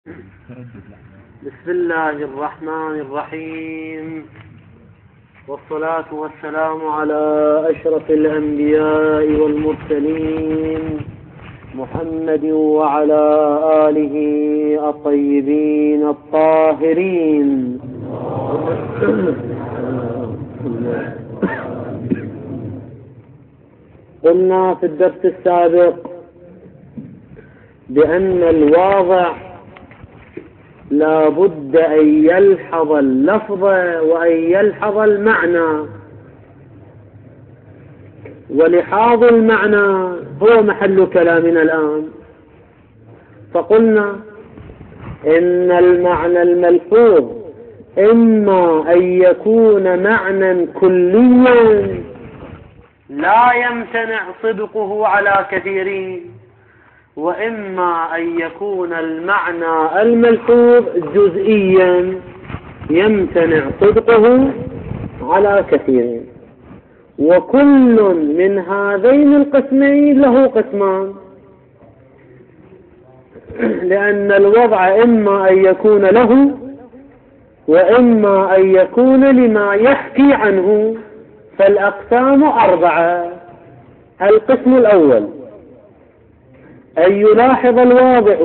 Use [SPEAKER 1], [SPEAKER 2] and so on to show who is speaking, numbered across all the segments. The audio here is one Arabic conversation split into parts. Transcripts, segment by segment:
[SPEAKER 1] بسم الله الرحمن الرحيم، والصلاة والسلام على أشرف الأنبياء والمرسلين محمد وعلى آله الطيبين الطاهرين. قلنا في الدرس السابق بأن الواضع لا بد أن يلحظ اللفظ وأن يلحظ المعنى، ولحاظ المعنى هو محل كلامنا الآن. فقلنا إن المعنى الملحوظ إما أن يكون معنى كليا لا يمتنع صدقه على كثيرين، وإما أن يكون المعنى الملحوظ جزئيا يمتنع صدقه على كثيرين. وكل من هذين القسمين له قسمان، لأن الوضع إما أن يكون له وإما أن يكون لما يحكي عنه. فالأقسام 4. القسم الأول أن يلاحظ الواضع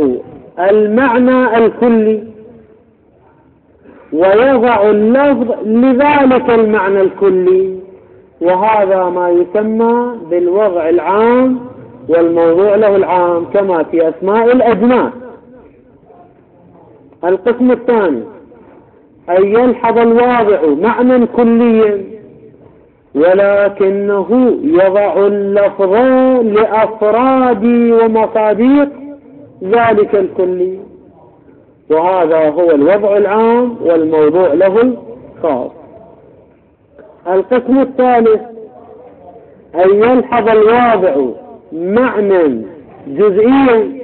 [SPEAKER 1] المعنى الكلي ويضع اللفظ لذلك المعنى الكلي، وهذا ما يسمى بالوضع العام والموضوع له العام كما في أسماء الأجناس. القسم الثاني أن يلحظ الواضع معنى كليا ولكنه يضع اللفظ لأفراد ومصادق ذلك الكلي، وهذا هو الوضع العام والموضوع له الخاص. القسم الثالث أن يلحظ الواضع معنى جزئيا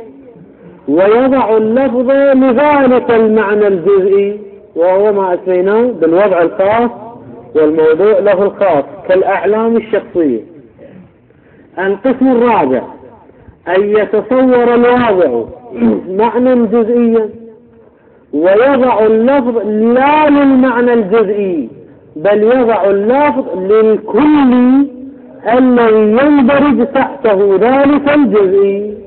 [SPEAKER 1] ويضع اللفظ لذلك المعنى الجزئي، وهو ما أسميناه بالوضع الخاص والموضوع له الخاص كالأعلام الشخصية. القسم الرابع أن يتصور الواضع معنى جزئيا ويضع اللفظ لا للمعنى الجزئي بل يضع اللفظ للكل الذي يندرج تحته ذلك الجزئي،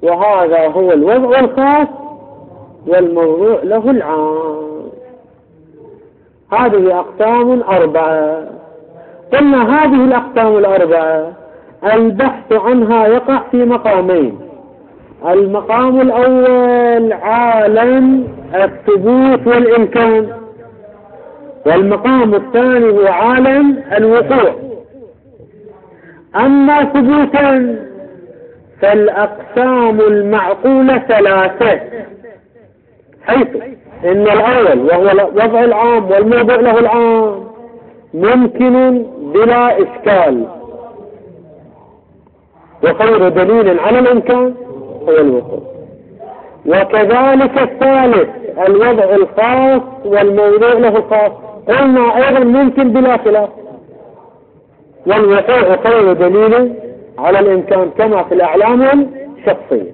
[SPEAKER 1] وهذا هو الوضع الخاص والموضوع له العام. هذه أقسام 4. قلنا هذه الأقسام 4 البحث عنها يقع في مقامين. المقام الأول عالم الثبوت والإمكان، والمقام الثاني هو عالم الوقوع. أما ثبوتا فالأقسام المعقولة 3، حيث إن الأول وهو الوضع العام والموضوع له العام ممكن بلا إشكال، وخير دليل على الإمكان هو الوقوع. وكذلك الثالث الوضع الخاص والموضوع له الخاص قلنا أيضا ممكن بلا خلاف، والوقوع خير دليل على الإمكان كما في الأعلام الشخصية.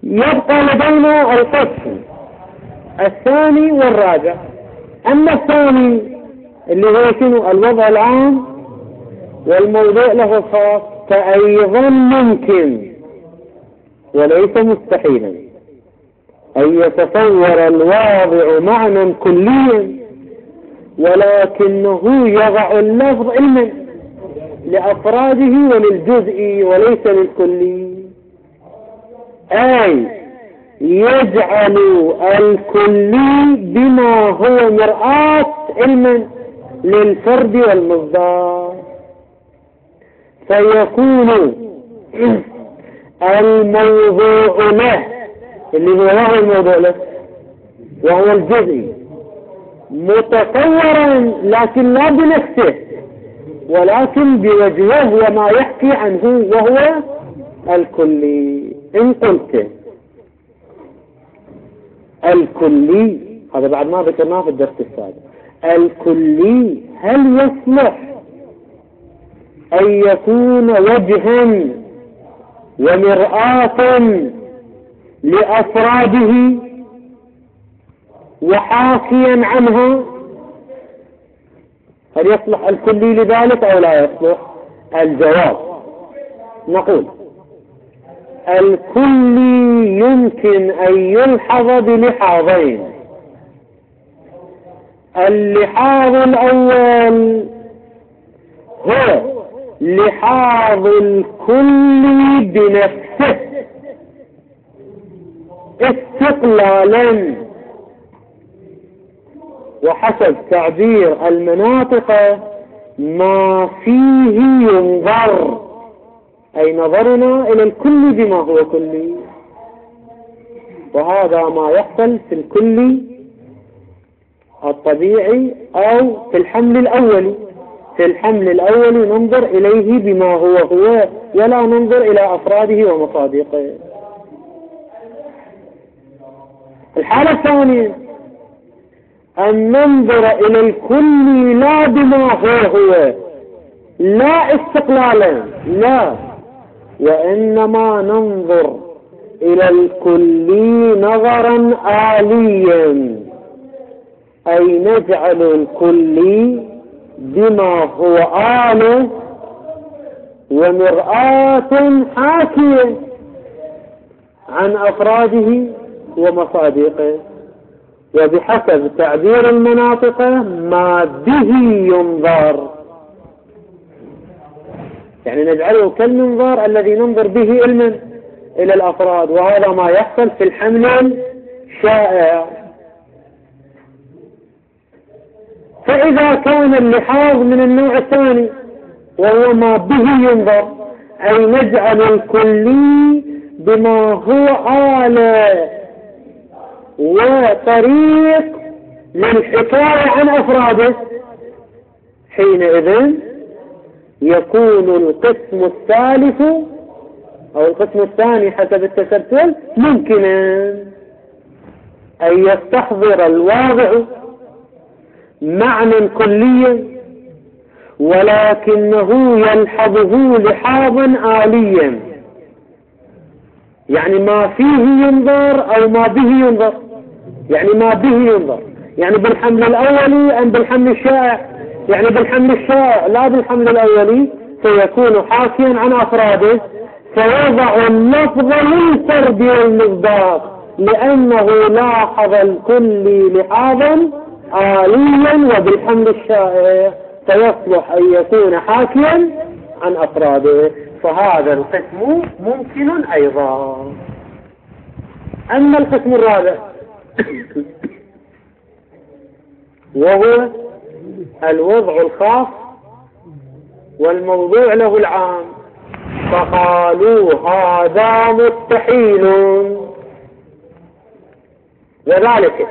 [SPEAKER 1] يبقى لدينا القسم الثاني والرابع. أما الثاني اللي هو شنو؟ الوضع العام والموضوع له الخاص، فأيضا ممكن وليس مستحيلا أن يتصور الواضع معنى كليا ولكنه يضع اللفظ علما لأفراده وللجزء وليس للكلي، أي يجعل الكلي بما هو مرآة علما للفرد والمصدر، فيكون الموضوع له اللي هو الموضوع له وهو الجزء متصورا لكن لا بنفسه ولكن بوجهه وما يحكي عنه وهو الكلي. إن قلت الكلي، هذا بعد ما ذكرناه في الدرس السابق، الكلي هل يصلح أن يكون وجها ومرآة لأفراده وحاكيا عنها، هل يصلح الكلي لذلك أو لا يصلح؟ الجواب نقول الكلي يمكن أن يلحظ بلحاظين. اللحاظ الأول هو لحاظ الكلي بنفسه استقلالا، وحسب تعبير المناطق ما فيه ينظر، أي نظرنا إلى الكل بما هو كلي، وهذا ما يحصل في الكلي الطبيعي أو في الحمل الأولي. في الحمل الأولي ننظر إليه بما هو ولا ننظر إلى أفراده ومصادقه. الحالة الثانية أن ننظر إلى الكل لا بما هو لا استقلالا، لا، وإنما ننظر إلى الكل نظرا آليا، أي نجعل الكل بما هو آله ومرآة حاكية عن أفراده ومصادقه، وبحسب تعبير المناطق ما به ينظر، يعني نجعله كالمنظار الذي ننظر به إلى الأفراد، وهذا ما يحصل في الحمل الشائع. فإذا كان اللحاظ من النوع الثاني وهو ما به ينظر، أي نجعل الكلي بما هو آلة وطريق للحكاية عن أفراده، حينئذ يكون القسم الثالث أو القسم الثاني حسب التسلسل ممكنا أن يستحضر الواضع معنى كليا ولكنه يلحظه لحاظا آليا، يعني ما فيه ينظر أو ما به ينظر، يعني ما به ينظر يعني بالحمل الأولي أم بالحمل الشائع، يعني بالحمل الشائع لا بالحمل الأولي، فيكون حاكيا عن أفراده، فيضع اللفظ للفرد والمصداق لأنه لاحظ الكل لحاظا آليا، وبالحمل الشائع فيصلح أن يكون حاكيا عن أفراده، فهذا القسم ممكن أيضا. أما القسم الرابع وهو الوضع الخاص والموضوع له العام، فقالوا هذا مستحيل، وذلك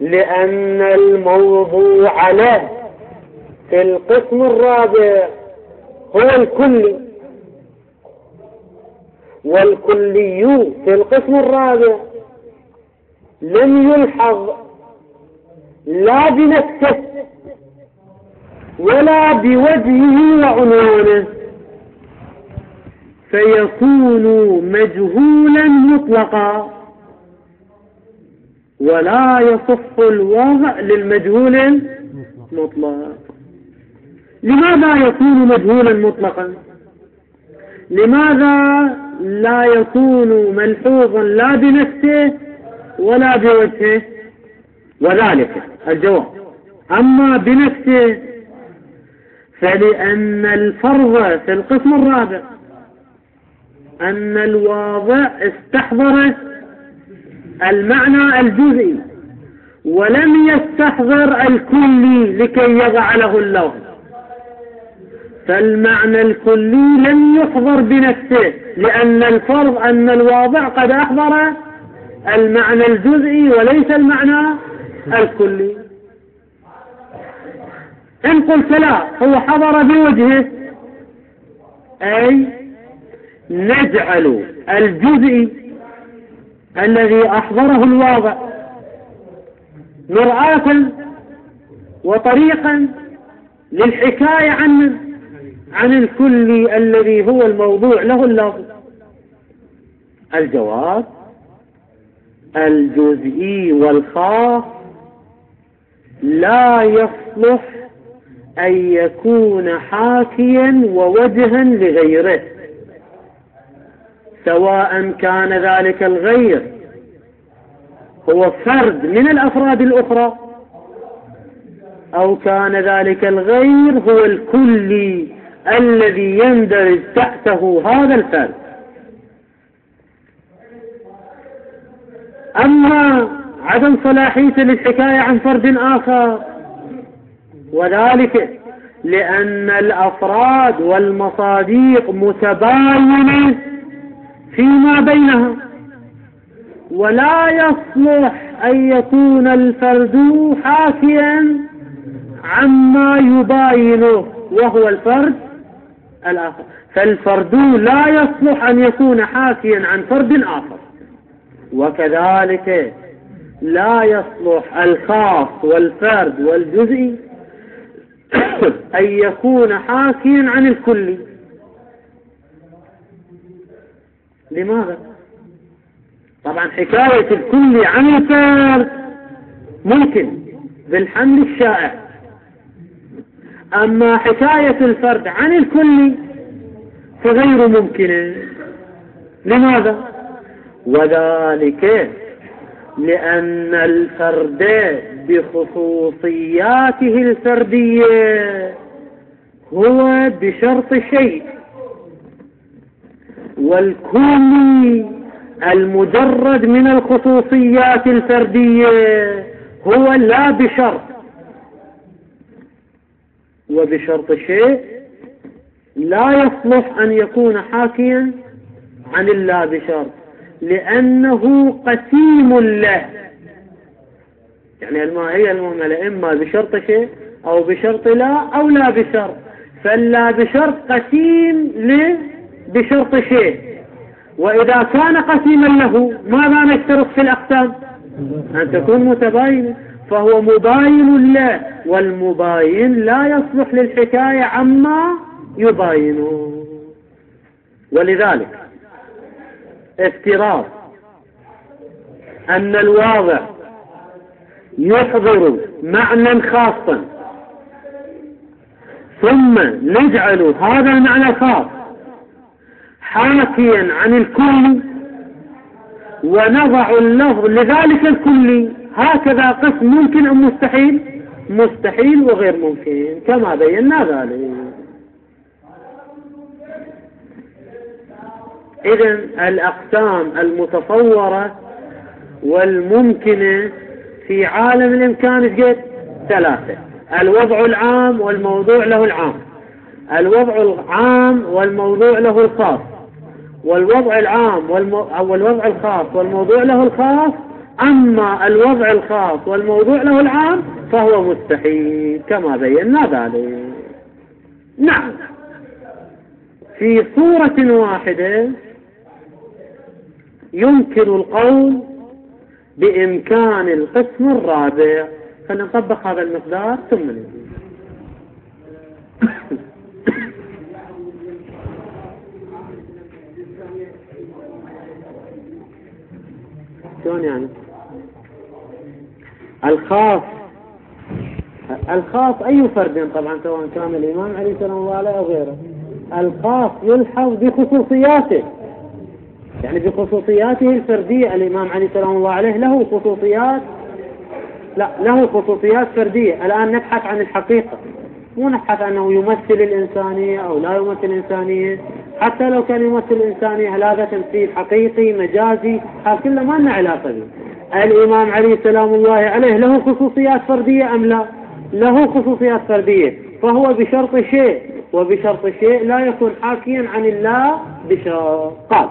[SPEAKER 1] لأن الموضوع له في القسم الرابع هو الكلي، والكلي في القسم الرابع لم يلحظ لا بنفسه ولا بوجهه وعنوانه، فيكون مجهولا مطلقا، ولا يصح الوضع للمجهول المطلق. لماذا يكون مجهولا مطلقا؟ لماذا لا يكون ملحوظا لا بنفسه ولا بوجهه؟ وذلك الجواب أما بنفسه فلأن الفرض في القسم الرابع أن الواضع استحضر المعنى الجزئي ولم يستحضر الكلي لكي يضع له اللفظ، فالمعنى الكلي لم يحضر بنفسه، لأن الفرض أن الواضع قد أحضر المعنى الجزئي وليس المعنى الكلي. إن قلت لا هو حضر بوجهه، أي نجعل الجزئي الذي أحضره الواضع مرآة وطريقا للحكاية عن الكلي الذي هو الموضوع له اللفظ، الجواب: الجزئي والخاص لا يصلح أن يكون حاكيا ووجها لغيره، سواء كان ذلك الغير هو فرد من الأفراد الأخرى أو كان ذلك الغير هو الكلي الذي يندرج تحته هذا الفرد. أما عدم صلاحيته للحكاية عن فرد آخر، وذلك لأن الأفراد والمصاديق متباينة فيما بينها، ولا يصلح أن يكون الفرد حاكيا عما يباينه وهو الفرد الآخر، فالفرد لا يصلح أن يكون حاكيا عن فرد آخر، وكذلك لا يصلح الخاص والفرد والجزئي أن يكون حاكيا عن الكلي. لماذا؟ طبعا حكاية الكلي عن الفرد ممكن بالحمل الشائع، أما حكاية الفرد عن الكلي فغير ممكنة. لماذا؟ وذلك لأن الفرد بخصوصياته الفردية هو بشرط شيء، والكلي المجرد من الخصوصيات الفردية هو لا بشرط، وبشرط شيء لا يصلح أن يكون حاكيا عن اللا بشرط، لأنه قسيم له. يعني الماهية المهملة إما بشرط شيء أو بشرط لا أو لا بشرط، فاللا بشرط قسيم بشرط شيء، وإذا كان قسيما له ماذا نشترط في الأقسام؟ أن تكون متباينة، فهو مباين له، والمباين لا يصلح للحكاية عما يباينه. ولذلك افتراض أن الواضع يحضر معنى خاصا ثم نجعل هذا المعنى الخاص حاكيا عن الكل ونضع اللفظ لذلك الكلي، هكذا قسم ممكن أم مستحيل؟ مستحيل وغير ممكن كما بينا ذلك. إذن الأقسام المتصورة والممكنة في عالم الإمكان ثلاثة: الوضع العام والموضوع له العام، الوضع العام والموضوع له الخاص، والوضع العام أو الوضع الخاص والموضوع له الخاص. أما الوضع الخاص والموضوع له العام فهو مستحيل كما بينا ذلك. نعم، في صورة واحدة يمكن القول بإمكان القسم الرابع. فنطبق هذا المقدار ثم نجي. شلون يعني؟ الخاص أي فرد طبعا، سواء كان الإمام علي سلام الله عليه أو غيره. الخاص يلحظ بخصوصياته، يعني بخصوصياته الفردية. الإمام علي سلام الله عليه له خصوصيات، لا له خصوصيات فردية. الآن نبحث عن الحقيقة، مو نبحث أنه يمثل الإنسانية أو لا يمثل الإنسانية. حتى لو كان يمثل الإنسانية هل هذا تمثيل حقيقي مجازي؟ هذا كله ما لنا علاقة به. الإمام علي سلام الله عليه له خصوصيات فردية أم لا؟ له خصوصيات فردية، فهو بشرط شيء، وبشرط شيء لا يكون حاكيا عن الله بشرط. قال: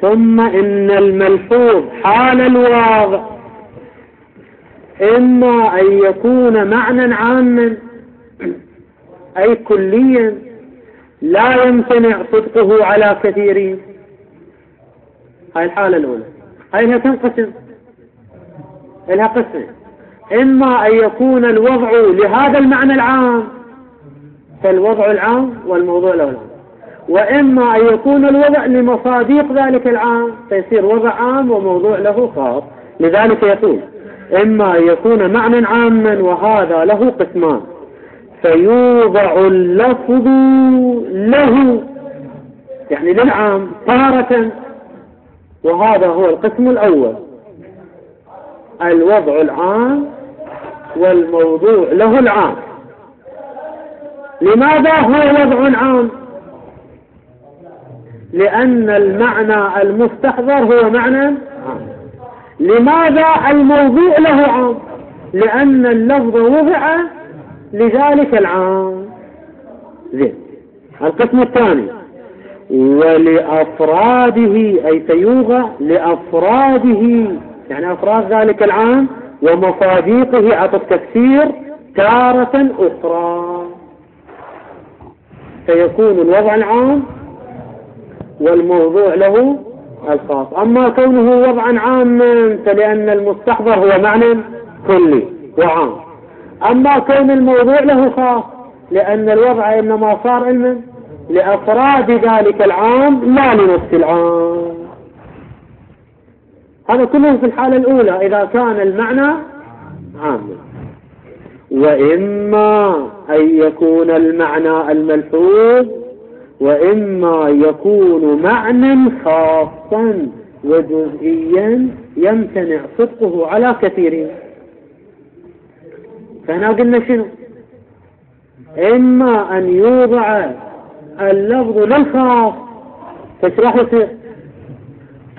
[SPEAKER 1] ثم إن الملحوظ حال الواضع إما أن يكون معنى عاما أي كليا لا يمتنع صدقه على كثيرين. هاي الحالة الأولى. هاي لها تنقسم، لها قسم: إما أن يكون الوضع لهذا المعنى العام، فالوضع العام والموضوع له العام، وإما أن يكون الوضع لمصاديق ذلك العام فيصير وضع عام وموضوع له خاص. لذلك يقول إما أن يكون معنى عاما وهذا له قسمان فيوضع اللفظ له يعني للعام تارة، وهذا هو القسم الأول، الوضع العام والموضوع له العام. لماذا هو وضع عام؟ لأن المعنى المستحضر هو معنى عام. لماذا الموضوع له عام؟ لأن اللفظ وضع لذلك العام. زين. القسم الثاني ولأفراده أي فيوضع لأفراده يعني أفراد ذلك العام ومصاديقه عطف تفسير تارة أخرى، فيكون الوضع العام والموضوع له الخاص. أما كونه وضعا عاما فلأن المستحضر هو معنى كلي وعام. أما كون الموضوع له خاص لأن الوضع إنما صار علما لأفراد ذلك العام لا لنفس العام. هذا كله في الحالة الأولى إذا كان المعنى عاما. وإما أن يكون المعنى الملحوظ وإما يكون معنى خاصا وجزئيا يمتنع صدقه على كثيرين. فهنا قلنا شنو؟ إما أن يوضع اللفظ للخاص فايش راح يصير؟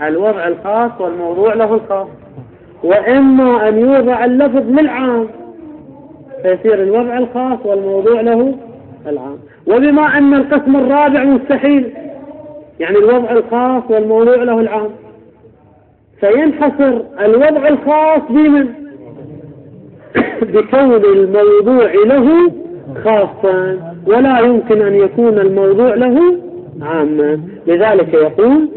[SPEAKER 1] الوضع الخاص والموضوع له الخاص. وإما أن يوضع اللفظ للعام فيصير الوضع الخاص والموضوع له العام. وبما أن القسم الرابع مستحيل يعني الوضع الخاص والموضوع له العام فينحصر الوضع الخاص بمن؟ بكون الموضوع له خاصا ولا يمكن أن يكون الموضوع له عاما. لذلك يقول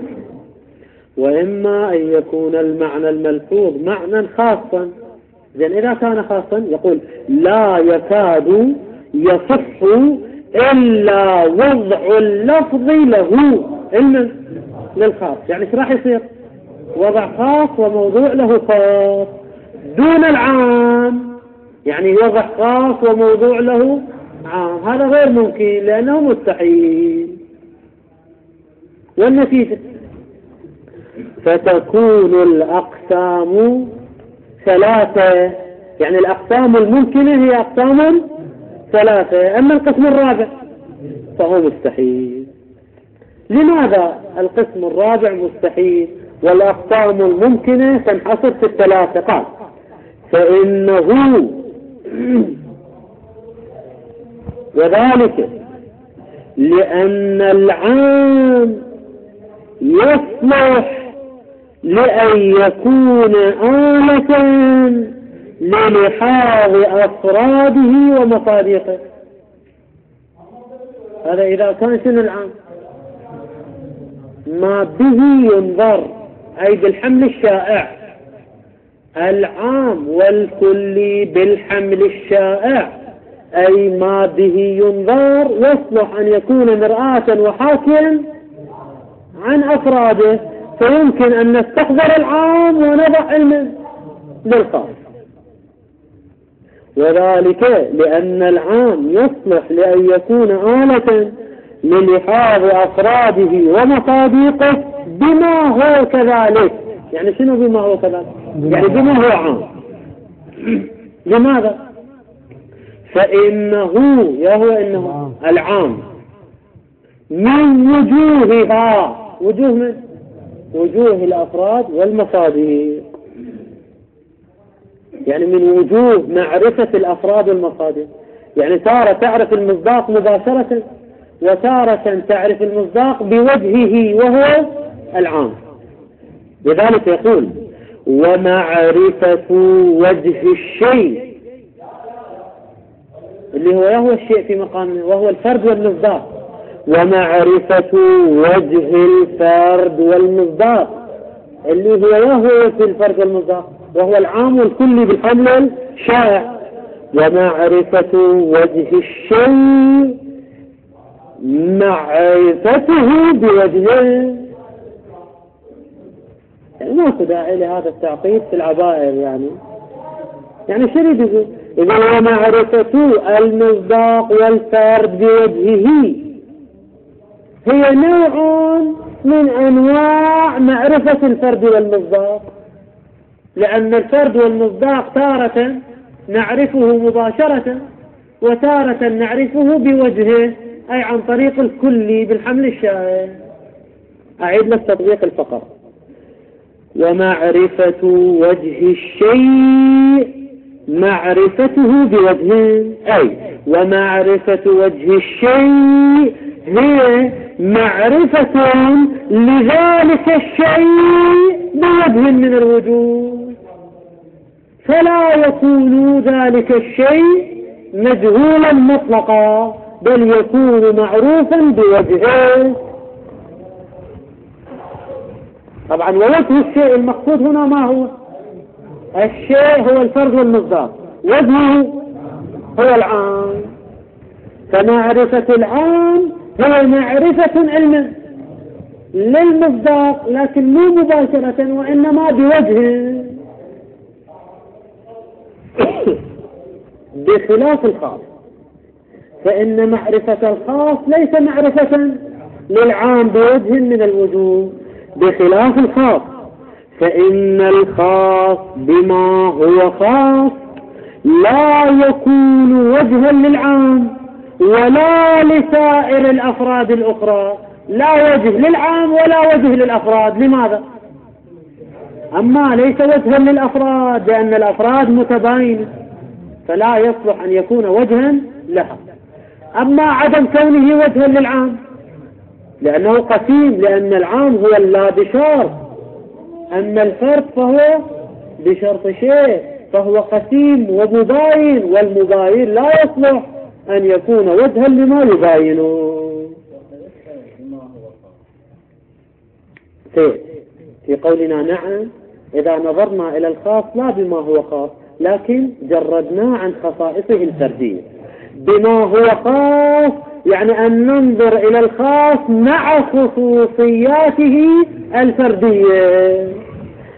[SPEAKER 1] وإما أن يكون المعنى الملحوظ معنى خاصا. إذن إذا كان خاصا يقول لا يكاد يصح إلا وضع اللفظ له علما للخاص. يعني ايش راح يصير؟ وضع خاص وموضوع له خاص دون العام، يعني وضع خاص وموضوع له عام. هذا غير ممكن لأنه مستحيل. والنتيجة فتكون الأقسام ثلاثة، يعني الأقسام الممكنة هي أقسام ثلاثة. أما القسم الرابع فهو مستحيل. لماذا القسم الرابع مستحيل والأقسام الممكنة تنحصر في الثلاثة؟ قال فإنه وذلك لأن العام يصلح لأن يكون آلة للحاظ أفراده ومصادقه. هذا إذا كان شنو العام؟ ما به ينظر أي بالحمل الشائع. العام والكلي بالحمل الشائع أي ما به ينظر يصلح أن يكون مرآة وحاكيا عن أفراده، فيمكن أن نستحضر العام ونضع علما للخاص. وذلك لأن العام يصلح لأن يكون آلة للحاظ أفراده ومصادقه بما هو كذلك. يعني شنو بما هو كذلك؟ يعني بما هو عام. لماذا؟ فإنه يهو إنه العام من وجوهها، وجوه من؟ وجوه الأفراد والمصادق، يعني من وجوه معرفة الأفراد والمصادق. يعني تارة تعرف المصداق مباشرة وتارة تعرف المصداق بوجهه وهو العام. لذلك يقول ومعرفة وجه الشيء اللي هو الشيء في مقامه وهو الفرد والمصداق، ومعرفة وجه الفرد والمصداق اللي هو في الفرد والمصداق وهو العام والكلي بالحمل الشائع. ومعرفة وجه الشيء معرفته بوجهه. يعني ما في داعي لهذا التعقيد في العبائر. يعني شو يريد يقول؟ إذا ومعرفة المصداق والفرد بوجهه هي نوع من أنواع معرفة الفرد والمصداق، لأن الفرد والمصداق تارة نعرفه مباشرة وتارة نعرفه بوجهه، أي عن طريق الكلي بالحمل الشائع. أعيد لك تطبيق الفقرة. ومعرفة وجه الشيء معرفته بوجهه، أي ومعرفة وجه الشيء هي معرفة لذلك الشيء بوجه من الوجوه، فلا يكون ذلك الشيء مجهولا مطلقا بل يكون معروفا بوجهه. طبعا ووجه الشيء المقصود هنا ما هو؟ الشيء هو الفرد والمصداق، وجهه هو العام. فمعرفة العام هو معرفة علما للمصداق لكن مو مباشرة وإنما بوجهه، بخلاف الخاص، فإن معرفة الخاص ليس معرفة للعام بوجه من الوجوه، بخلاف الخاص، فإن الخاص بما هو خاص لا يكون وجها للعام ولا لسائر الأفراد الأخرى، لا وجه للعام ولا وجه للأفراد. لماذا؟ أما ليس وجها للأفراد لأن الأفراد متباينة فلا يصلح أن يكون وجها لها. أما عدم كونه وجها للعام لأنه قسيم، لأن العام هو اللابشار، أما الفرد فهو بشرط شيء، فهو قسيم ومباين، والمباين لا يصلح أن يكون وجها لما يباينه. في قولنا نعم إذا نظرنا إلى الخاص لا بما هو خاص لكن جردناه عن خصائصه الفردية. بما هو خاص يعني أن ننظر إلى الخاص مع خصوصياته الفردية.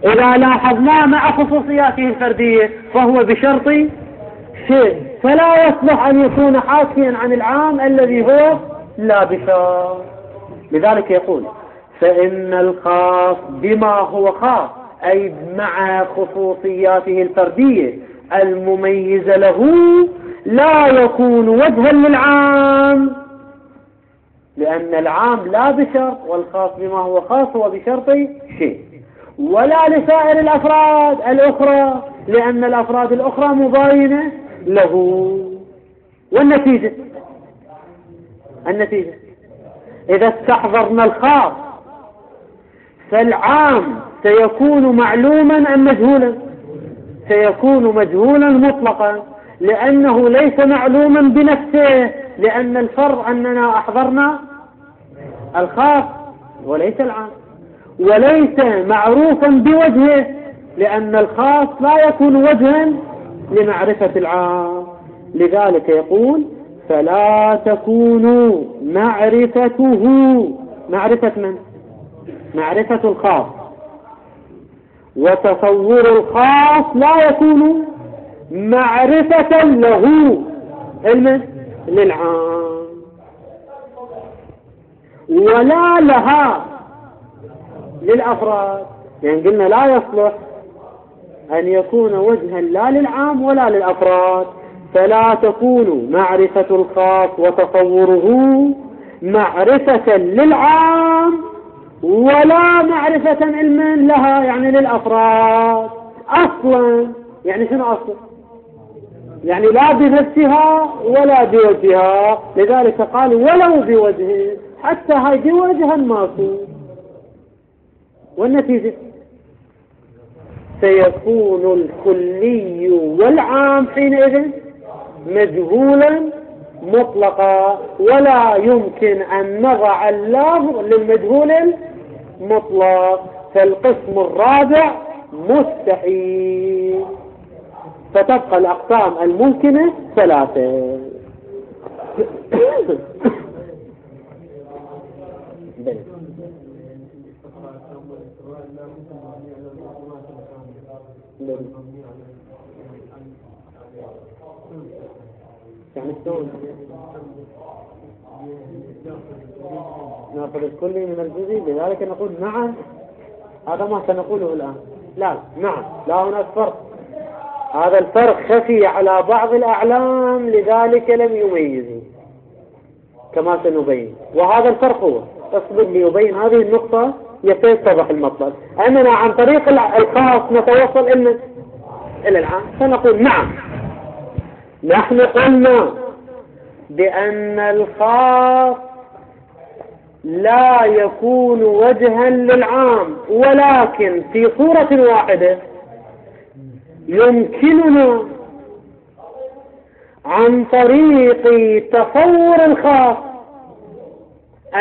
[SPEAKER 1] إذا لاحظنا مع خصوصياته الفردية فهو بشرط شيء، فلا يصلح أن يكون حاكيا عن العام الذي هو لا بشار. لذلك يقول فإن الخاص بما هو خاص أي مع خصوصياته الفردية المميزة له لا يكون وجها للعام، لأن العام لا بشرط والخاص بما هو خاص هو بشرط شيء، ولا لسائر الأفراد الأخرى لأن الأفراد الأخرى مباينة له. والنتيجة إذا استحضرنا الخاص فالعام سيكون معلوما أم مجهولا؟ سيكون مجهولا مطلقا، لأنه ليس معلوما بنفسه، لأن الفرق أننا أحضرنا الخاص وليس العام، وليس معروفا بوجهه لأن الخاص لا يكون وجها لمعرفة العام. لذلك يقول فلا تكون معرفته معرفة من؟ معرفة الخاص وتصور الخاص لا يكون معرفة له علما للعام ولا لها للأفراد، يعني قلنا لا يصلح أن يكون وجها لا للعام ولا للأفراد. فلا تكون معرفة الخاص وتصوره معرفة للعام ولا معرفة علما لها يعني للأفراد أصلا. يعني شنو أصلا؟ يعني لا بنفسها ولا بوجهها. لذلك قال ولو بوجهه، حتى هاي بوجها ماكو. والنتيجة سيكون الكلي والعام حينئذ مجهولا مطلقا، ولا يمكن أن نضع اللفظ للمجهول المطلق، فالقسم الرابع مستحيل. فتبقى الأقسام الممكنة ثلاثة. يعني شلون ناخذ الكلي من الجزئي؟ لذلك نقول نعم، هذا ما سنقوله الآن. لا نعم، لا هناك فرق، هذا الفرق خفي على بعض الأعلام لذلك لم يميزه كما سنبين، وهذا الفرق هو اصبر ليبين هذه النقطة يتضح المطلب. أننا عن طريق الخاص نتوصل إلى العام، فنقول نعم نحن قلنا بأن الخاص لا يكون وجها للعام، ولكن في صورة واحدة يمكننا عن طريق تصور الخاص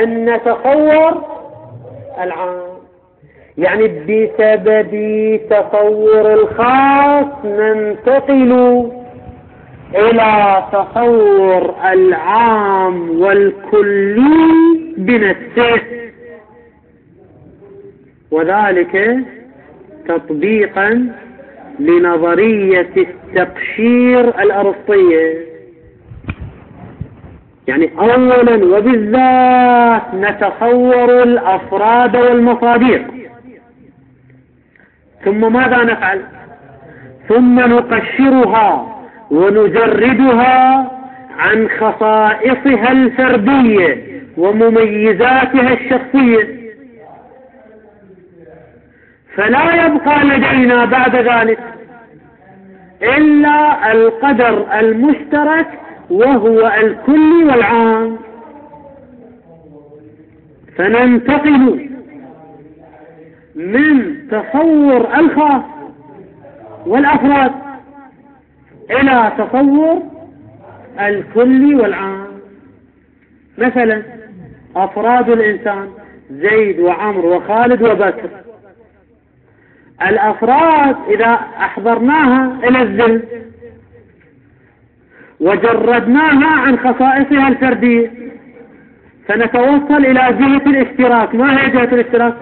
[SPEAKER 1] أن نتصور العام. يعني بسبب تصور الخاص ننتقل إلى تصور العام والكلي بنفسه، وذلك تطبيقا لنظرية التقشير الأرسطية. يعني أولا وبالذات نتصور الأفراد والمصادر، ثم ماذا نفعل؟ ثم نقشرها ونجردها عن خصائصها الفردية ومميزاتها الشخصية، فلا يبقى لدينا بعد ذلك إلا القدر المشترك وهو الكل والعام. فننتقل من تصور الخاص والأفراد إلى تصور الكل والعام. مثلا أفراد الإنسان زيد وعمر وخالد وبكر، الأفراد إذا أحضرناها إلى الذهن وجردناها عن خصائصها الفردية فنتوصل إلى جهة الاشتراك. ما هي جهة الاشتراك؟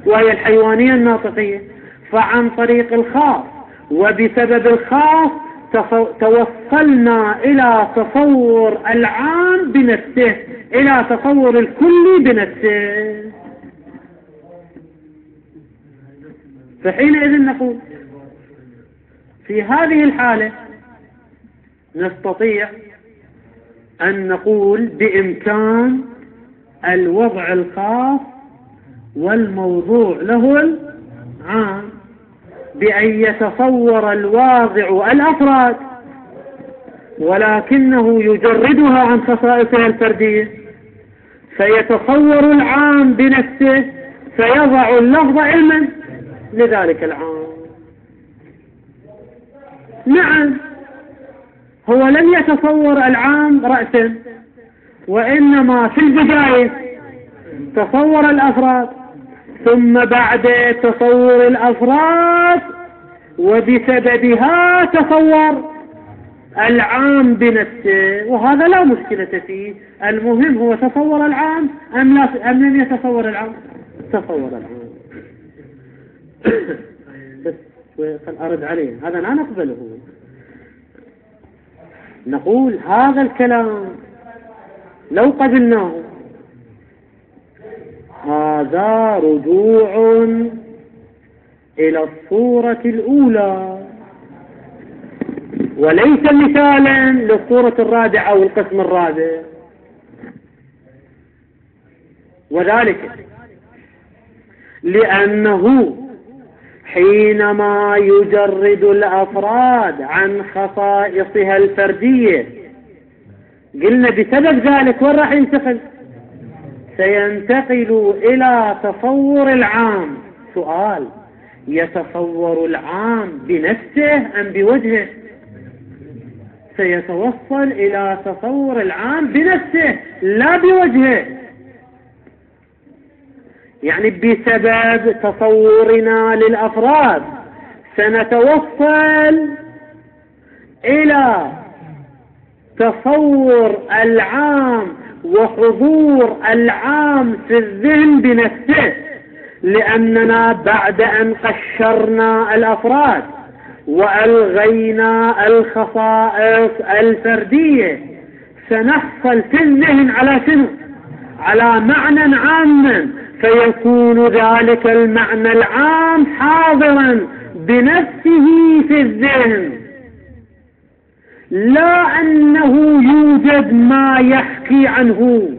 [SPEAKER 1] وهي الحيوانية الناطقية. فعن طريق الخاص وبسبب الخاص توصلنا إلى تصور العام بنفسه، إلى تصور الكل بنفسه. فحينئذ نقول في هذه الحالة نستطيع أن نقول بإمكان الوضع الخاص والموضوع له العام، بأن يتصور الواضع الأفراد ولكنه يجردها عن خصائصها الفردية، فيتصور العام بنفسه فيضع اللفظ علما لذلك العام. نعم، هو لم يتصور العام رأسا، وإنما في البداية تصور الأفراد، ثم بعد تصور الأفراد وبسببها تصور العام بنفسه، وهذا لا مشكلة فيه. المهم هو تصور العام أم لم يتصور العام؟ تصور العام. بس أرد عليه، هذا لا نقبله. نقول هذا الكلام لو قبلناه هذا رجوع إلى الصورة الأولى وليس مثالا للصورة الرابعة أو القسم الرابع. وذلك لأنه حينما يجرد الأفراد عن خصائصها الفردية قلنا بسبب ذلك وين راح ينتقل؟ سينتقل إلى تصور العام. سؤال: يتصور العام بنفسه أم بوجهه؟ سيتوصل إلى تصور العام بنفسه لا بوجهه. يعني بسبب تصورنا للأفراد سنتوصل إلى تصور العام وحضور العام في الذهن بنفسه، لأننا بعد أن قشرنا الأفراد وألغينا الخصائص الفردية، سنحصل في الذهن على شنو؟ على معنى عام، فيكون ذلك المعنى العام حاضرا بنفسه في الذهن، لا أنه يوجد ما يحكي عنه.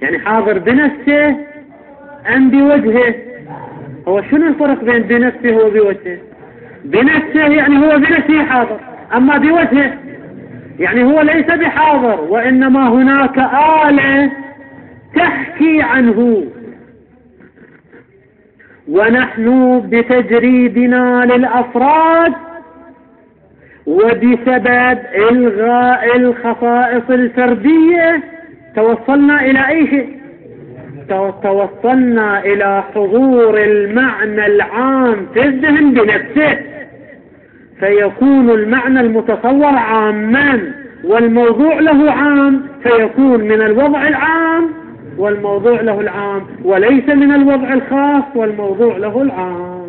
[SPEAKER 1] يعني حاضر بنفسه أم بوجهه؟ هو شنو الفرق بين بنفسه وبوجهه؟ بنفسه يعني هو بنفسه حاضر، أما بوجهه يعني هو ليس بحاضر، وإنما هناك آلة تحكي عنه. ونحن بتجريدنا للأفراد وبسبب إلغاء الخصائص الفردية توصلنا إلى أي شيء؟ توصلنا إلى حضور المعنى العام في الذهن بنفسه، فيكون المعنى المتصور عاما والموضوع له عام، فيكون من الوضع العام والموضوع له العام، وليس من الوضع الخاص والموضوع له العام.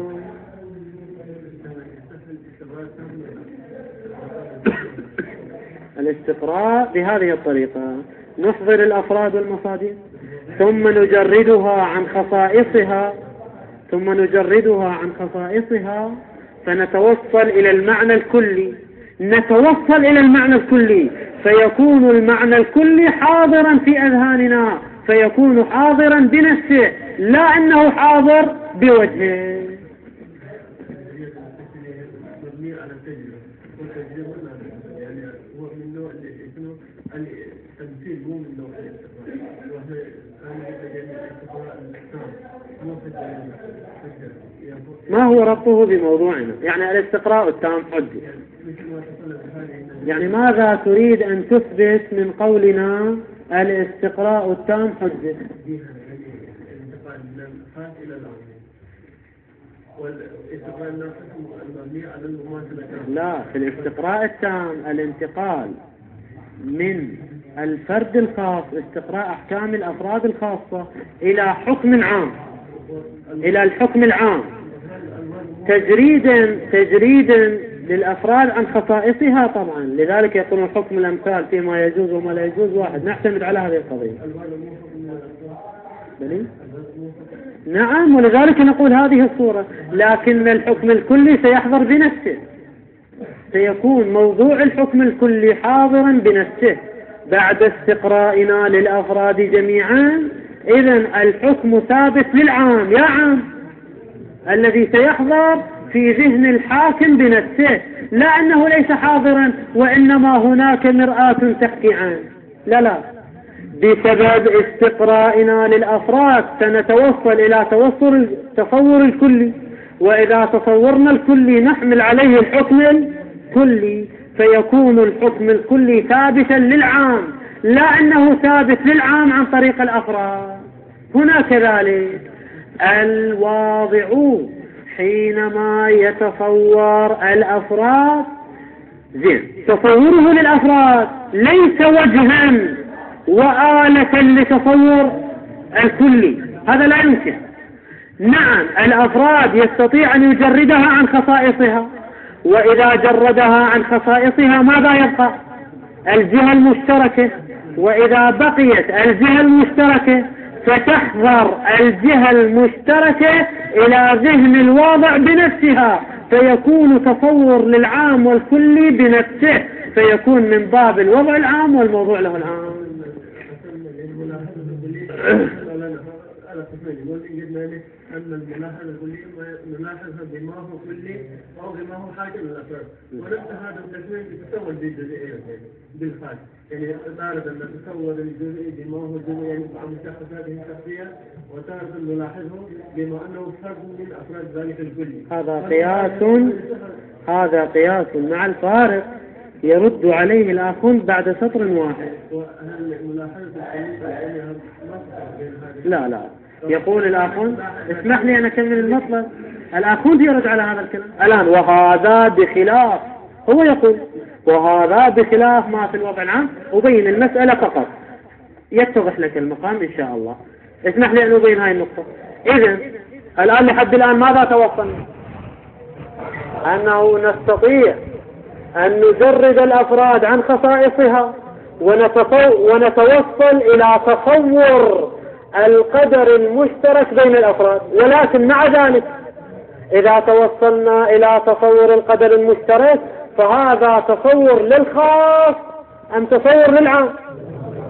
[SPEAKER 1] الاستقراء بهذه الطريقة: نحضر الأفراد والمصادر، ثم نجردها عن خصائصها فنتوصل إلى المعنى الكلي، فيكون المعنى الكلي حاضرا في أذهاننا، فيكون حاضرا بنفسه، لا أنه حاضر بوجهه. ما هو ربطه بموضوعنا؟ يعني الاستقراء التام حجة. يعني ماذا تريد أن تثبت من قولنا الاستقراء التام حجة؟ لا، في الاستقراء التام الانتقال من الفرد الخاص، استقراء أحكام الأفراد الخاصة إلى حكم عام، إلى الحكم العام، تجريدا للأفراد عن خصائصها طبعا. لذلك يقولون حكم الأمثال فيما يجوز وما لا يجوز واحد. نعتمد على هذه القضية. نعم، ولذلك نقول هذه الصورة. لكن الحكم الكلي سيحضر بنفسه، سيكون موضوع الحكم الكلي حاضرا بنفسه بعد استقرائنا للأفراد جميعا. إذن الحكم ثابت للعام، يا عام، الذي سيحضر في ذهن الحاكم بنفسه، لا أنه ليس حاضرا وإنما هناك مرآة تحكي عنه. لا، بسبب استقرائنا للأفراد سنتوصل إلى تصور الكلي، وإذا تصورنا الكلي نحمل عليه الحكم الكلي، فيكون الحكم الكلي ثابتا للعام، لا أنه ثابت للعام عن طريق الأفراد. هنا كذلك الواضع حينما يتصور الأفراد، تصوره للأفراد ليس وجها وآلة لتصور الكلي، هذا لا يمكن. نعم، الأفراد يستطيع أن يجردها عن خصائصها، وإذا جردها عن خصائصها ماذا يبقى؟ الجهة المشتركة، وإذا بقيت الجهة المشتركة فتحضر الجهة المشتركة إلى ذهن الواضع بنفسها، فيكون تصور للعام والكلي بنفسه، فيكون من باب الوضع العام والموضوع له العام.
[SPEAKER 2] أن الملاحظة الكلية نلاحظها بما هو كلي أو بما هو حاكم للأفراد، ونفس هذا التكوين يتصور بالجزئية بالخارج. يعني تارة أن نتصور الجزئي بما هو جزئي، يعني مع مشخصاته الشخصية، وتارة نلاحظه بما أنه فرد من أفراد ذلك الكلي.
[SPEAKER 1] هذا قياس مع الفارق يرد عليه الآخر بعد سطر واحد.
[SPEAKER 2] وهل ملاحظة الكلية
[SPEAKER 1] لا، يقول الآخر، اسمح لي أن أكمل المطلب. الآخر يرد على هذا الكلام الآن، وهذا بخلاف، هو يقول وهذا بخلاف ما في الوضع العام. أبين المسألة فقط يتضح لك المقام إن شاء الله. اسمح لي أن أبين هاي النقطة. إذن الآن لحد الآن ماذا توصلنا؟ أنه نستطيع أن نجرد الأفراد عن خصائصها ونتوصل إلى تصور القدر المشترك بين الأفراد، ولكن مع ذلك إذا توصلنا إلى تصور القدر المشترك فهذا تصور للخاص أم تصور للعام؟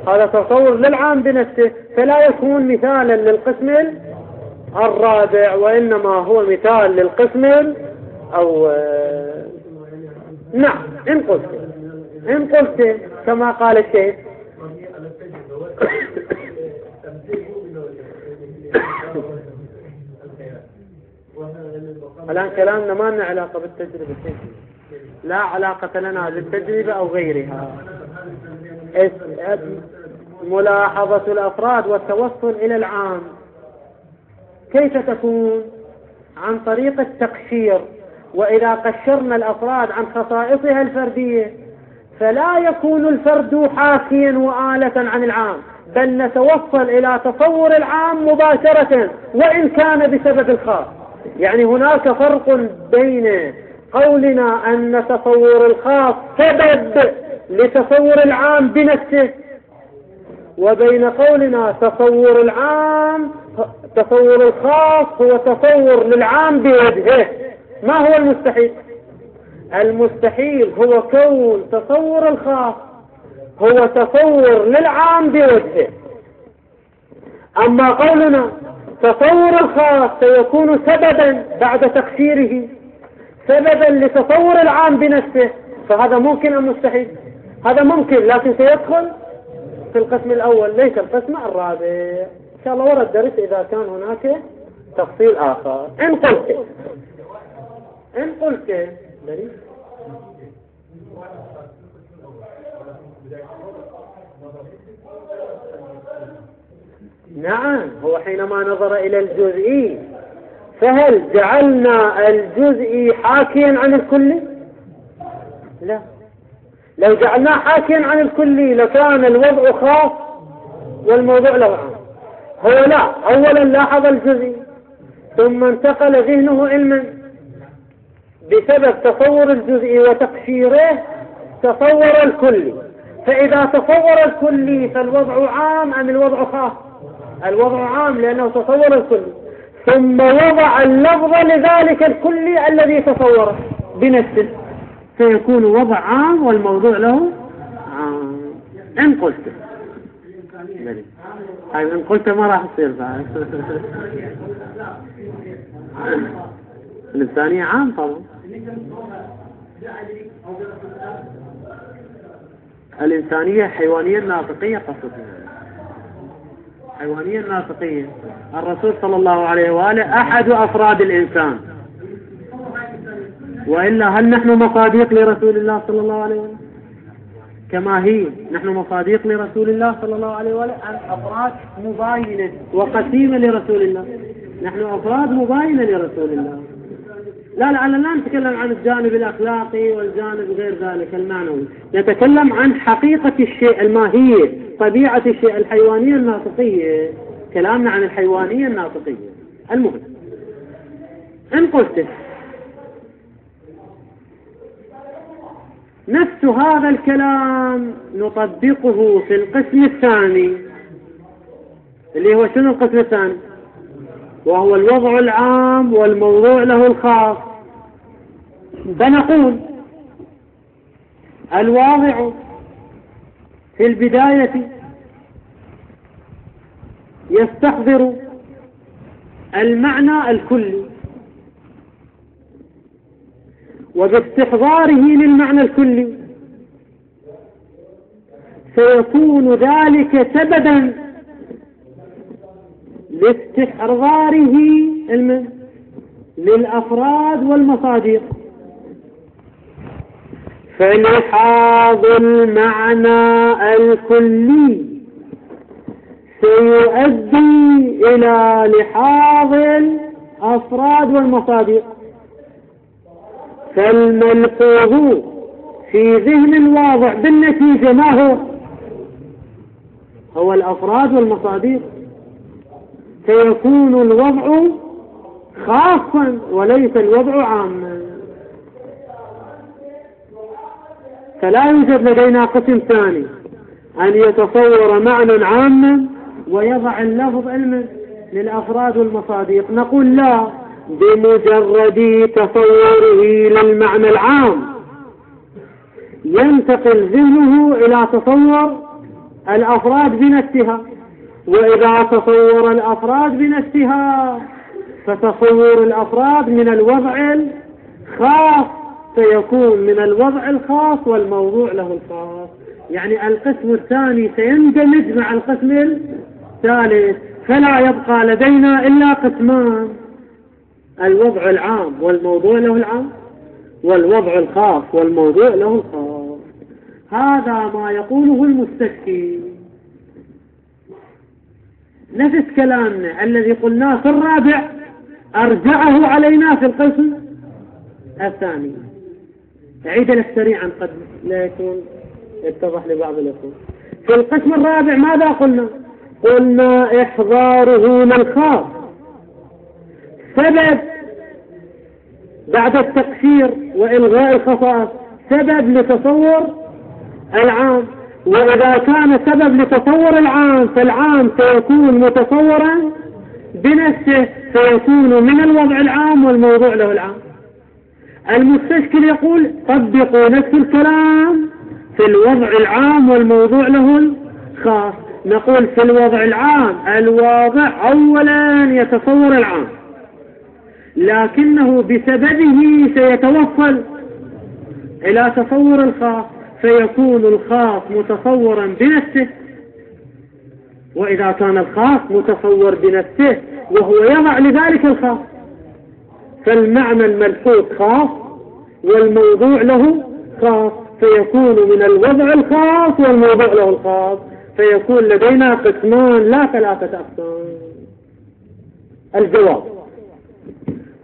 [SPEAKER 1] هذا تصور للعام بنفسه، فلا يكون مثالا للقسم الرابع، وإنما هو مثال للقسم أو نعم إن قلت كما قال الشيخ الآن كلامنا ما لنا علاقة بالتجربة، لا علاقة لنا بالتجربة أو غيرها. ملاحظة الأفراد والتوصل إلى العام كيف تكون؟ عن طريق التقشير، وإذا قشرنا الأفراد عن خصائصها الفردية فلا يكون الفرد حاكيا وآلة عن العام، بل نتوصل إلى تصور العام مباشرة وإن كان بسبب الخاص. يعني هناك فرق بين قولنا أن تصور الخاص سبب لتصور العام بنفسه، وبين قولنا تصور الخاص هو تصور للعام بوجهه. ما هو المستحيل؟ المستحيل هو كون تصور الخاص هو تصور للعام بوجهه. أما قولنا تصور الخاص سيكون سببا بعد تقشيره سببا لتصور العام بنفسه، فهذا ممكن أم مستحيل؟ هذا ممكن، لكن سيدخل في القسم الأول ليس القسم الرابع. إن شاء الله ورد الدرس إذا كان هناك تفصيل آخر. إن قلت نعم، هو حينما نظر إلى الجزئي فهل جعلنا الجزئي حاكيا عن الكلي؟ لا، لو جعلناه حاكيا عن الكلي لكان الوضع خاص والموضوع له عام. هو لا، أولا لاحظ الجزئي ثم انتقل ذهنه علما بسبب تصور الجزئي وتقشيره تصور الكلي، فإذا تصور الكلي فالوضع عام أم الوضع خاص؟ الوضع عام لأنه تصور الكلي، ثم وضع اللفظ لذلك الكلي الذي تصوره بنفسه، فيكون وضع عام والموضوع له عام. إن قلت إن قلت ما راح تصير بعد. الإنسانية عام طبعا، الإنسانية حيوانية ناطقية قصدنا، حيوانية ناطقية. الرسول صلى الله عليه وآله أحد أفراد الإنسان، وإلا هل نحن مصاديق لرسول الله صلى الله عليه وآله؟ كما هي نحن مصاديق لرسول الله صلى الله عليه وآله أم أفراد مباينة وقسيمة لرسول الله؟ نحن أفراد مباينة لرسول الله. لا لا نتكلم عن الجانب الأخلاقي والجانب غير ذلك المعنوي، نتكلم عن حقيقة الشيء، الماهية، طبيعة الشيء، الحيوانية الناطقية. كلامنا عن الحيوانية الناطقية. المهم إن قلت نفس هذا الكلام نطبقه في القسم الثاني اللي هو شنو القسم الثاني؟ وهو الوضع العام والموضوع له الخاص. فنقول الواضع في البداية يستحضر المعنى الكلي، وباستحضاره للمعنى الكلي سيكون ذلك سببا لاستحضاره للأفراد والمصادر، فلحاظ المعنى الكلي سيؤدي إلى لحاظ الأفراد والمصادر، فالملحوظ في ذهن الواضع بالنتيجة ما هو الأفراد والمصادر، فيكون الوضع خاصا وليس الوضع عاما. فلا يوجد لدينا قسم ثاني أن يتصور معنى عاما ويضع اللفظ علما للأفراد والمصادق. نقول لا، بمجرد تصوره للمعنى العام ينتقل ذهنه إلى تصور الأفراد بنفسها، وإذا تصور الأفراد بنفسها فتصور الأفراد من الوضع الخاص سيكون من الوضع الخاص والموضوع له الخاص. يعني القسم الثاني سيندمج مع القسم الثالث، فلا يبقى لدينا إلا قسمان: الوضع العام والموضوع له العام، والوضع الخاص والموضوع له الخاص. هذا ما يقوله المستشفي. نفس كلامنا الذي قلناه في الرابع أرجعه علينا في القسم الثاني. أعيد لك سريعا قد لا يكون يتضح لبعض الأخوة. في القسم الرابع ماذا قلنا؟ قلنا إحضاره للخاص سبب بعد التقشير وإلغاء الخصائص، سبب لتصور العام. وإذا كان سبب لتصور العام فالعام سيكون متصورا بنفسه، سيكون من الوضع العام والموضوع له العام. المستشكل يقول طبقوا نفس الكلام في الوضع العام والموضوع له الخاص. نقول في الوضع العام الواضع أولا يتصور العام، لكنه بسببه سيتوصل إلى تصور الخاص، فيكون الخاص متصورا بنفسه. وإذا كان الخاص متصور بنفسه وهو يضع لذلك الخاص، فالمعنى الملحوظ خاص والموضوع له خاص، فيكون من الوضع الخاص والموضوع له الخاص، فيكون لدينا قسمان لا ثلاثة أقسام. الجواب: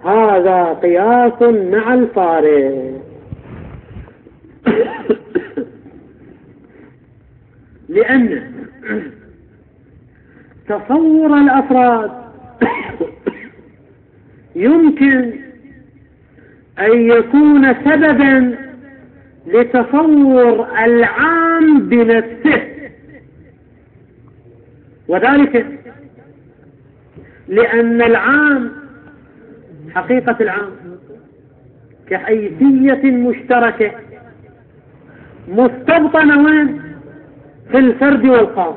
[SPEAKER 1] هذا قياس مع الفارق. لأن تصور الأفراد يمكن أن يكون سببا لتصور العام بنفسه، وذلك لأن العام حقيقة العام كحيثية مشتركة مستبطنة وين؟ في الفرد والخاص.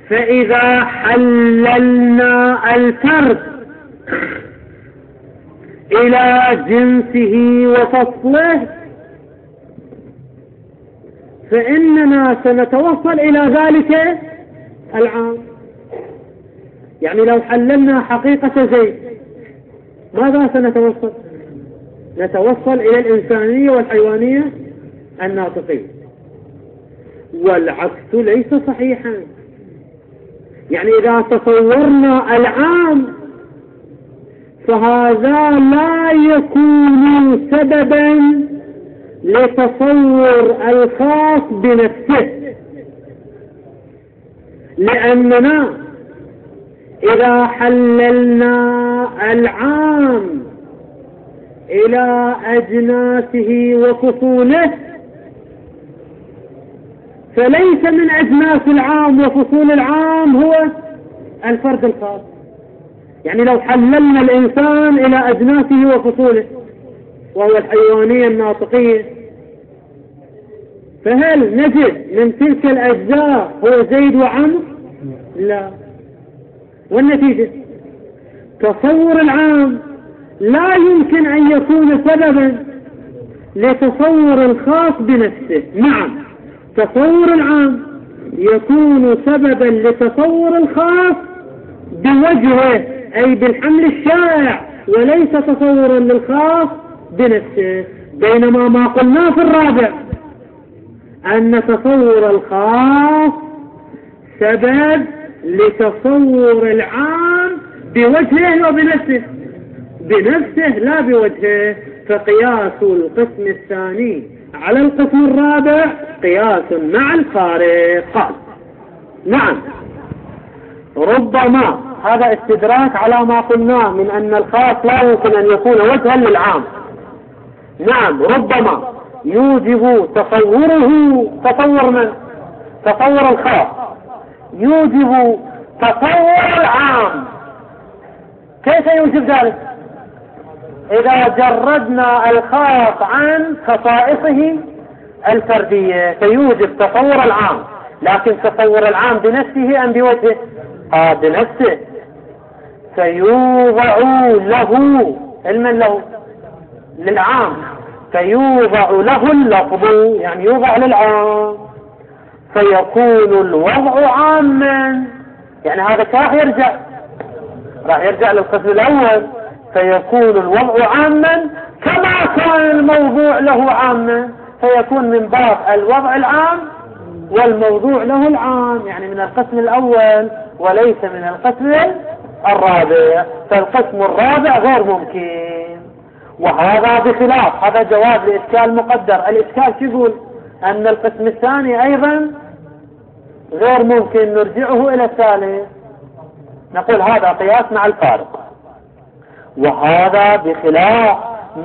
[SPEAKER 1] فإذا حللنا الفرد إلى جنسه وفصله فإننا سنتوصل إلى ذلك العام. يعني لو حللنا حقيقة زيد ماذا سنتوصل؟ نتوصل إلى الإنسانية والحيوانية الناطقية، والعكس ليس صحيحا. يعني إذا تصورنا العام فهذا لا يكون سببا لتصور الخاص بنفسه، لأننا إذا حللنا العام إلى أجناسه وفصوله فليس من أجناس العام وفصول العام هو الفرد الخاص. يعني لو حللنا الإنسان إلى أجناسه وفصوله وهو الحيوانية الناطقية فهل نجد من تلك الأجزاء هو زيد وعمرو؟ لا. والنتيجة تصور العام لا يمكن أن يكون سببا لتصور الخاص بنفسه. نعم، تصور العام يكون سببا لتصور الخاص بوجهه أي بالحمل الشائع، وليس تصورا للخاص بنفسه. بينما ما قلنا في الرابع أن تصور الخاص سبب لتصور العام بوجهه وبنفسه، بنفسه لا بوجهه. فقياس القسم الثاني على القسم الرابع قياس مع الفارق. قال: نعم، ربما هذا استدراك على ما قلناه من أن الخاص لا يمكن أن يكون وجها للعام. نعم، ربما يوجب تصور من؟ تصور الخاص يوجب تصور العام. كيف يوجب ذلك؟ إذا جردنا الخاص عن خصائصه الفردية فيوجب تصور العام، لكن تصور العام بنفسه أم بوجهه؟ بنفسه. فيوضع له علما له للعام، فيوضع له اللفظ يعني يوضع للعام، فيكون الوضع عاما. يعني هذا راح يرجع للقسم الأول، فيكون الوضع عاما كما كان الموضوع له عاما، فيكون من باب الوضع العام والموضوع له العام، يعني من القسم الأول وليس من القسم الرابع. فالقسم الرابع غير ممكن، وهذا بخلاف. هذا جواب لإشكال مقدر. الإشكال يقول أن القسم الثاني أيضا غير ممكن، نرجعه إلى الثالث. نقول هذا قياس مع الفارق، وهذا بخلاف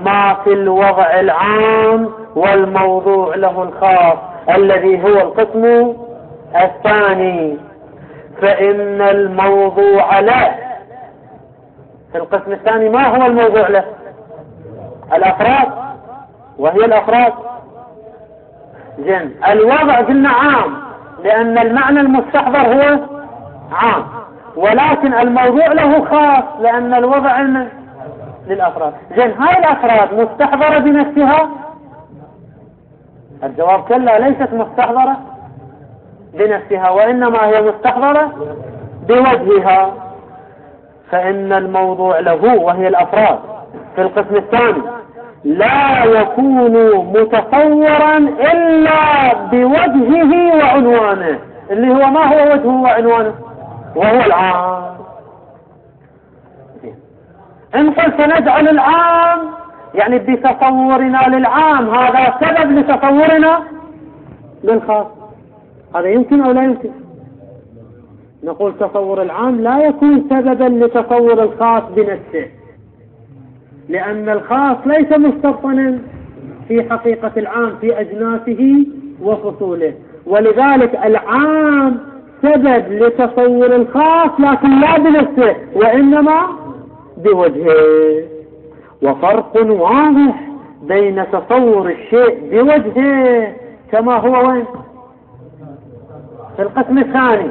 [SPEAKER 1] ما في الوضع العام والموضوع له الخاص الذي هو القسم الثاني. فإن الموضوع له في القسم الثاني، ما هو الموضوع له؟ الأفراد، وهي الأفراد. الوضع قلنا عام لأن المعنى المستحضر هو عام، ولكن الموضوع له خاص لأن الوضع للأفراد. هاي الأفراد مستحضرة بنفسها؟ الجواب كلا، ليست مستحضرة بنفسها، وإنما هي مستحضرة بوجهها. فإن الموضوع له وهي الأفراد في القسم الثاني لا يكون متصورا إلا بوجهه وعنوانه، اللي هو ما هو وجهه وعنوانه؟ وهو العام. إن قلت نجعل العام يعني بتصورنا للعام هذا سبب لتصورنا للخاص، هذا يمكن أو لا يمكن؟ نقول تصور العام لا يكون سببا لتصور الخاص بنفسه، لأن الخاص ليس مستبطنا في حقيقة العام في أجناسه وفصوله، ولذلك العام سبب لتصور الخاص لكن لا بنفسه وإنما بوجهه. وفرق واضح بين تصور الشيء بوجهه كما هو وين؟ في القسم الثاني.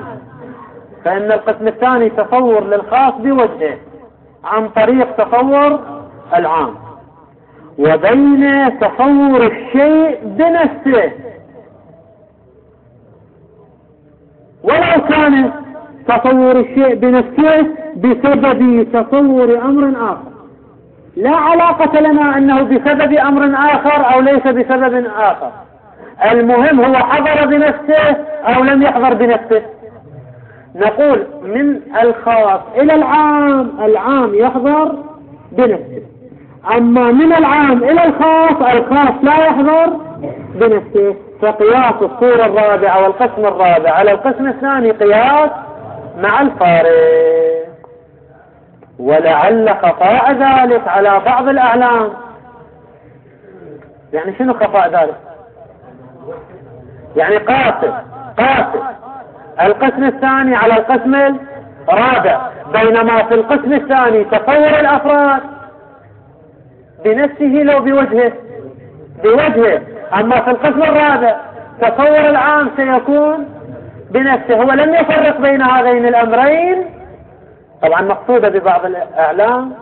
[SPEAKER 1] فإن القسم الثاني تصور للخاص بوجهه عن طريق تصور العام، وبين تصور الشيء بنفسه ولو كان تصور الشيء بنفسه بسبب تصور أمر آخر. لا علاقة لنا أنه بسبب أمر آخر أو ليس بسبب آخر، المهم هو حضر بنفسه أو لم يحضر بنفسه. نقول من الخاص إلى العام، العام يحضر بنفسه، أما من العام إلى الخاص، الخاص لا يحضر بنفسه. فقياس الصورة الرابعة والقسم الرابع على القسم الثاني قياس مع الفارق. ولعل خفاء ذلك على بعض الأعلام. يعني شنو خفاء ذلك؟ يعني قاصر القسم الثاني على القسم الرابع، بينما في القسم الثاني تصور الأفراد بنفسه لو بوجهه، أما في القسم الرابع تصور العام سيكون بنفسه. هو لم يفرق بين هذين الأمرين. طبعا مقصودة ببعض الأعلام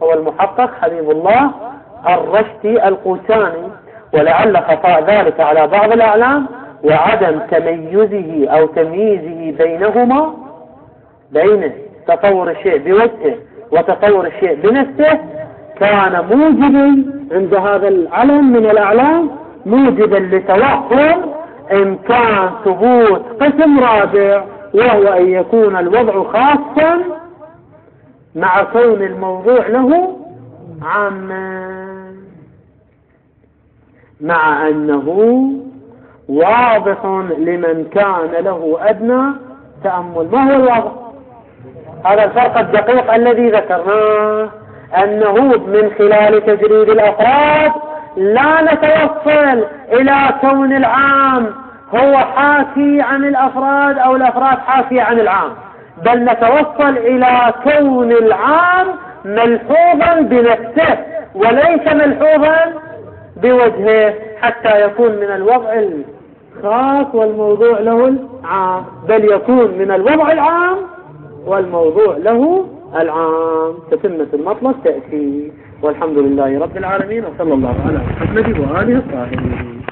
[SPEAKER 1] هو المحقق حبيب الله الرشتي القوشاني، ولعل خفاء ذلك على بعض الأعلام وعدم تميزه أو تمييزه بينهما، بين تصور الشيء بوجهه وتصور الشيء بنفسه، كان موجبا عند هذا العلم من الأعلام موجبا لتوهم إمكان ثبوت قسم رابع، وهو أن يكون الوضع خاصا مع كون الموضوع له عاما، مع أنه واضح لمن كان له أدنى تأمل. ما هو الواضح؟ هذا الفرق الدقيق الذي ذكرناه، أنه من خلال تجريد الأفراد لا نتوصل إلى كون العام هو حاكي عن الأفراد أو الأفراد حاكية عن العام، بل نتوصل إلى كون العام ملحوظا بنفسه وليس ملحوظا بوجهه، حتى يكون من الوضع الخاص والموضوع له العام، بل يكون من الوضع العام والموضوع له العام. تتمة المطلب تأتي. والحمد لله رب العالمين، وصلى الله على محمد وآله الطاهرين.